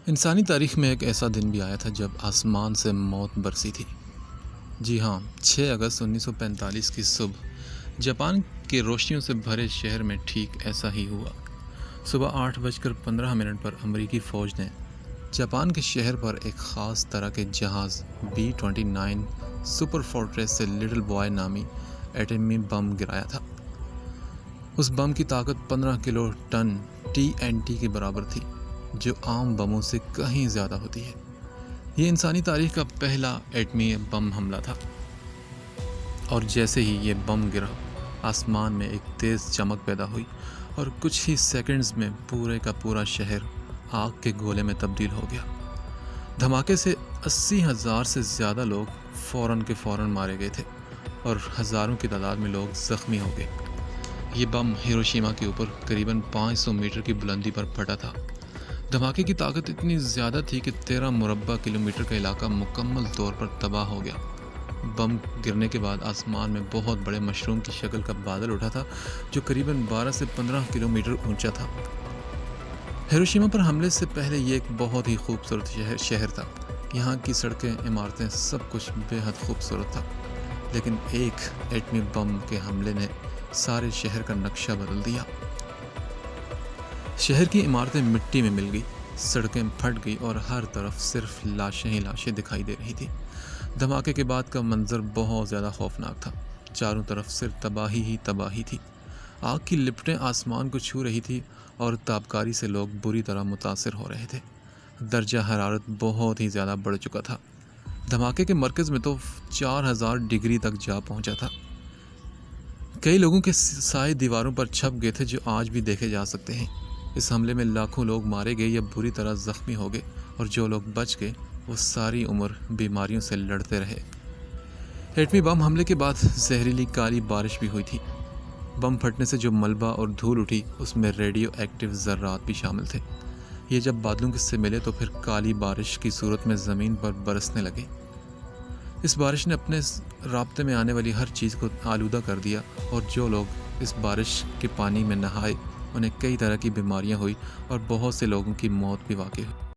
انسانی تاریخ میں ایک ایسا دن بھی آیا تھا جب آسمان سے موت برسی تھی۔ جی ہاں، 6 اگست 1945 کی صبح جاپان کے روشنیوں سے بھرے شہر میں ٹھیک ایسا ہی ہوا۔ صبح 8:15 پر امریکی فوج نے جاپان کے شہر پر ایک خاص طرح کے جہاز B-29 سپر فورٹریس سے لٹل بوائے نامی ایٹمی بم گرایا تھا۔ اس بم کی طاقت 15 کلو ٹن TNT کے برابر تھی، جو عام بموں سے کہیں زیادہ ہوتی ہے۔ یہ انسانی تاریخ کا پہلا ایٹمی بم حملہ تھا، اور جیسے ہی یہ بم گرا، آسمان میں ایک تیز چمک پیدا ہوئی اور کچھ ہی سیکنڈز میں پورے کا پورا شہر آگ کے گولے میں تبدیل ہو گیا۔ دھماکے سے 80,000 سے زیادہ لوگ فوراً کے فوراً مارے گئے تھے اور ہزاروں کی تعداد میں لوگ زخمی ہو گئے۔ یہ بم ہیروشیما کے اوپر قریباً 500 میٹر کی بلندی پر پھٹا تھا۔ دھماکے کی طاقت اتنی زیادہ تھی کہ 13 مربع کلومیٹر کا علاقہ مکمل طور پر تباہ ہو گیا۔ بم گرنے کے بعد آسمان میں بہت بڑے مشروم کی شکل کا بادل اٹھا تھا، جو قریباً 12 سے 15 کلومیٹر اونچا تھا۔ ہیروشیما پر حملے سے پہلے یہ ایک بہت ہی خوبصورت شہر تھا۔ یہاں کی سڑکیں، عمارتیں، سب کچھ بے حد خوبصورت تھا، لیکن ایک ایٹمی بم کے حملے نے سارے شہر کا نقشہ بدل دیا۔ شہر کی عمارتیں مٹی میں مل گئی، سڑکیں پھٹ گئی اور ہر طرف صرف لاشیں ہی لاشیں دکھائی دے رہی تھی۔ دھماکے کے بعد کا منظر بہت زیادہ خوفناک تھا۔ چاروں طرف صرف تباہی ہی تباہی تھی۔ آگ کی لپٹیں آسمان کو چھو رہی تھی اور تابکاری سے لوگ بری طرح متاثر ہو رہے تھے۔ درجہ حرارت بہت ہی زیادہ بڑھ چکا تھا۔ دھماکے کے مرکز میں تو 4000 ڈگری تک جا پہنچا تھا۔ کئی لوگوں کے سائے دیواروں پر چھپ گئے تھے، جو آج بھی دیکھے جا سکتے ہیں۔ اس حملے میں لاکھوں لوگ مارے گئے یا بری طرح زخمی ہو گئے، اور جو لوگ بچ گئے وہ ساری عمر بیماریوں سے لڑتے رہے۔ ایٹمی بم حملے کے بعد زہریلی کالی بارش بھی ہوئی تھی۔ بم پھٹنے سے جو ملبہ اور دھول اٹھی، اس میں ریڈیو ایکٹیو ذرات بھی شامل تھے۔ یہ جب بادلوں سے ملے تو پھر کالی بارش کی صورت میں زمین پر برسنے لگے۔ اس بارش نے اپنے رابطے میں آنے والی ہر چیز کو آلودہ کر دیا، اور جو لوگ اس بارش کے پانی میں نہائے انہیں کئی طرح کی بیماریاں ہوئی اور بہت سے لوگوں کی موت بھی واقع ہوئی۔